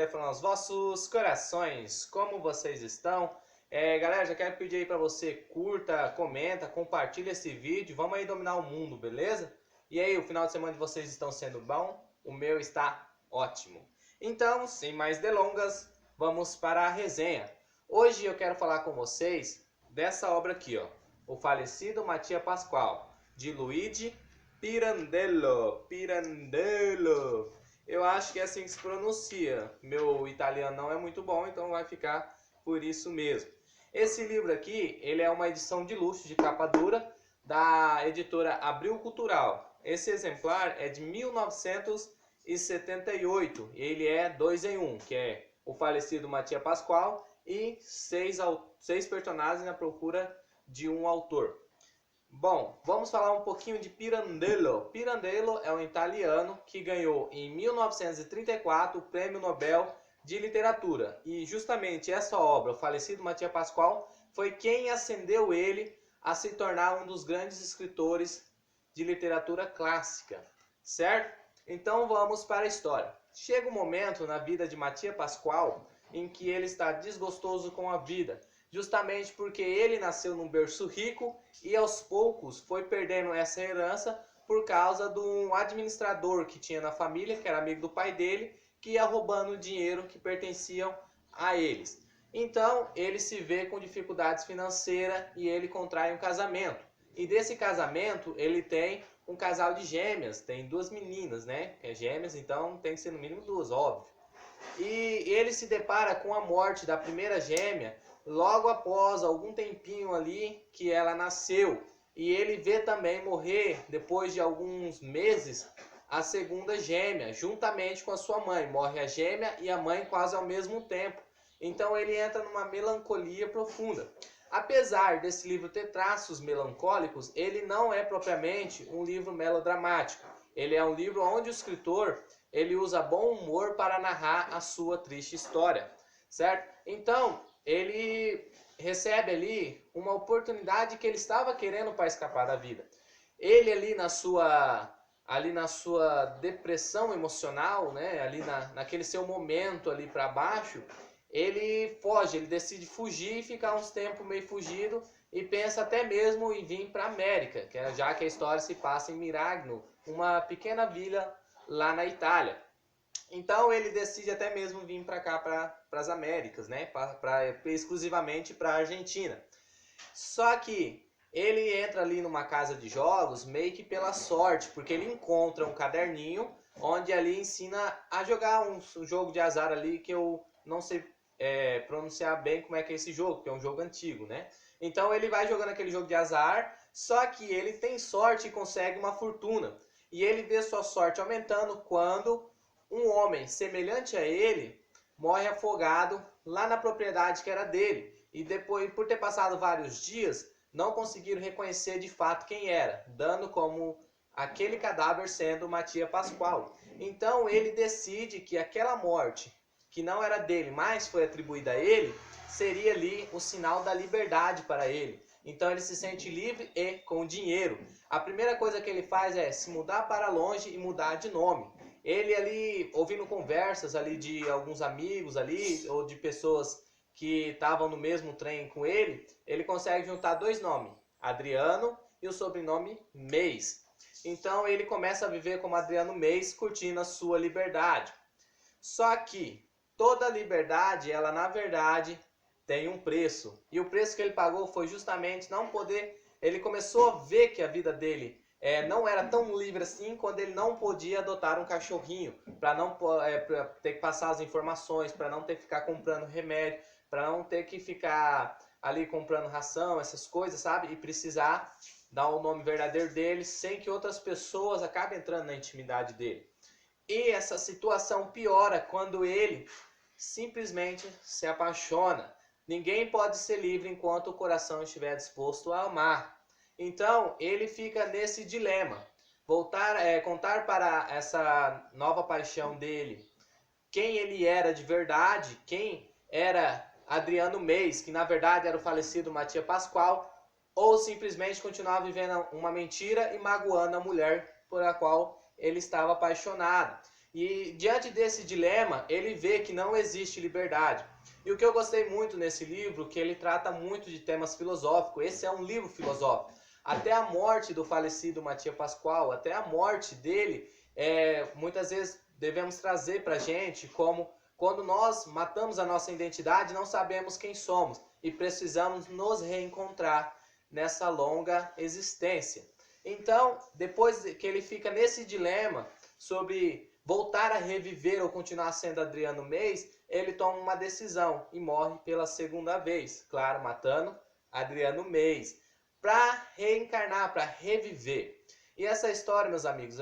telefone aos vossos corações. Como vocês estão? Galera, já quero pedir aí para você curta, comenta, compartilha esse vídeo. Vamos aí dominar o mundo, beleza? E aí, o final de semana de vocês estão sendo bom? O meu está ótimo. Então, sem mais delongas, vamos para a resenha. Hoje eu quero falar com vocês dessa obra aqui, ó, O Falecido Mattia Pasquale, de Luigi Pirandello. Eu acho que é assim que se pronuncia. Meu italiano não é muito bom, então vai ficar por isso mesmo. Esse livro aqui, ele é uma edição de luxo de capa dura da editora Abril Cultural. Esse exemplar é de 1978 e ele é 2 em 1, que é O Falecido Mattia Pasquale e seis personagens na procura de um autor. Bom, vamos falar um pouquinho de Pirandello. Pirandello é um italiano que ganhou em 1934 o Prêmio Nobel de Literatura. E justamente essa obra, O Falecido Mattia Pasquale, foi quem acendeu ele a se tornar um dos grandes escritores de literatura clássica, certo? Então vamos para a história. Chega um momento na vida de Mattia Pasquale em que ele está desgostoso com a vida, justamente porque ele nasceu num berço rico e aos poucos foi perdendo essa herança por causa de um administrador que tinha na família, que era amigo do pai dele, que ia roubando o dinheiro que pertenciam a eles. Então ele se vê com dificuldades financeiras e ele contrai um casamento. E desse casamento ele tem um casal de gêmeas, tem duas meninas, né? É gêmeas, então tem que ser no mínimo duas, óbvio. E ele se depara com a morte da primeira gêmea logo após algum tempinho ali que ela nasceu. E ele vê também morrer, depois de alguns meses, a segunda gêmea, juntamente com a sua mãe. Morre a gêmea e a mãe quase ao mesmo tempo. Então ele entra numa melancolia profunda. Apesar desse livro ter traços melancólicos, ele não é propriamente um livro melodramático. Ele é um livro onde o escritor ele usa bom humor para narrar a sua triste história, certo? Então, ele recebe ali uma oportunidade que ele estava querendo para escapar da vida. Ele ali na sua depressão emocional, né, naquele seu momento ali para baixo, ele foge, ele decide fugir e ficar uns tempos meio fugido e pensa até mesmo em vir para a América, já que a história se passa em Miragno, uma pequena vila lá na Itália. Então ele decide até mesmo vir para cá, para as Américas, né? Exclusivamente para a Argentina. Só que ele entra ali numa casa de jogos meio que pela sorte, porque ele encontra um caderninho onde ali ensina a jogar um jogo de azar ali que eu não sei pronunciar bem como é que é esse jogo, porque é um jogo antigo, né? Então ele vai jogando aquele jogo de azar, só que ele tem sorte e consegue uma fortuna. E ele vê sua sorte aumentando quando um homem semelhante a ele morre afogado lá na propriedade que era dele. E depois, por ter passado vários dias, não conseguiram reconhecer de fato quem era, dando como aquele cadáver sendo Mattia Pasquale. Então ele decide que aquela morte, que não era dele, mas foi atribuída a ele, seria ali o sinal da liberdade para ele. Então ele se sente livre e com dinheiro. A primeira coisa que ele faz é se mudar para longe e mudar de nome. Ele ali, ouvindo conversas ali de alguns amigos ali, ou de pessoas que estavam no mesmo trem com ele, ele consegue juntar dois nomes, Adriano e o sobrenome Meis. Então ele começa a viver como Adriano Meis, curtindo a sua liberdade. Só que toda liberdade, ela na verdade tem um preço. E o preço que ele pagou foi justamente não poder... Ele começou a ver que a vida dele não era tão livre assim quando ele não podia adotar um cachorrinho, para não pra ter que passar as informações, para não ter que ficar comprando remédio, para não ter que ficar ali comprando ração, essas coisas, sabe? E precisar dar o nome verdadeiro dele sem que outras pessoas acabem entrando na intimidade dele. E essa situação piora quando ele simplesmente se apaixona. Ninguém pode ser livre enquanto o coração estiver disposto a amar. Então ele fica nesse dilema. Contar para essa nova paixão dele quem ele era de verdade, quem era Adriano Meis, que na verdade era o falecido Mattia Pasquale, ou simplesmente continuar vivendo uma mentira e magoando a mulher por a qual ele estava apaixonado. E diante desse dilema, ele vê que não existe liberdade. E o que eu gostei muito nesse livro, que ele trata muito de temas filosóficos. Esse é um livro filosófico. Até a morte do falecido Matias Pascoal, até a morte dele, muitas vezes devemos trazer para a gente como quando nós matamos a nossa identidade, não sabemos quem somos e precisamos nos reencontrar nessa longa existência. Então, depois que ele fica nesse dilema sobre voltar a reviver ou continuar sendo Adriano Meis, ele toma uma decisão e morre pela segunda vez, claro, matando Adriano Meis, para reencarnar, para reviver. E essa história, meus amigos,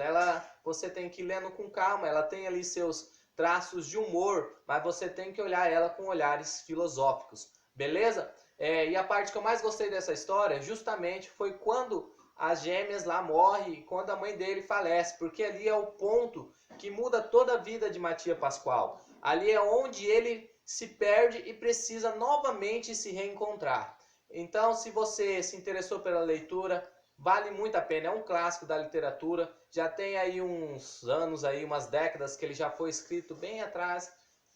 você tem que ir lendo com calma, ela tem ali seus traços de humor, mas você tem que olhar ela com olhares filosóficos, beleza? E a parte que eu mais gostei dessa história, justamente, foi quando as gêmeas lá morrem e quando a mãe dele falece, porque ali é o ponto que muda toda a vida de Matias Pascoal. Ali é onde ele se perde e precisa novamente se reencontrar. Então, se você se interessou pela leitura, vale muito a pena. É um clássico da literatura. Já tem aí uns anos, aí, umas décadas que ele já foi escrito bem atrás,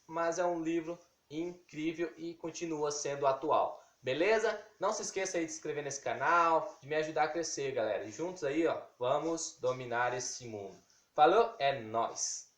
mas é um livro incrível e continua sendo atual. Beleza? Não se esqueça aí de se inscrever nesse canal, de me ajudar a crescer, galera. E juntos aí, ó, vamos dominar esse mundo. Falou? É nóis!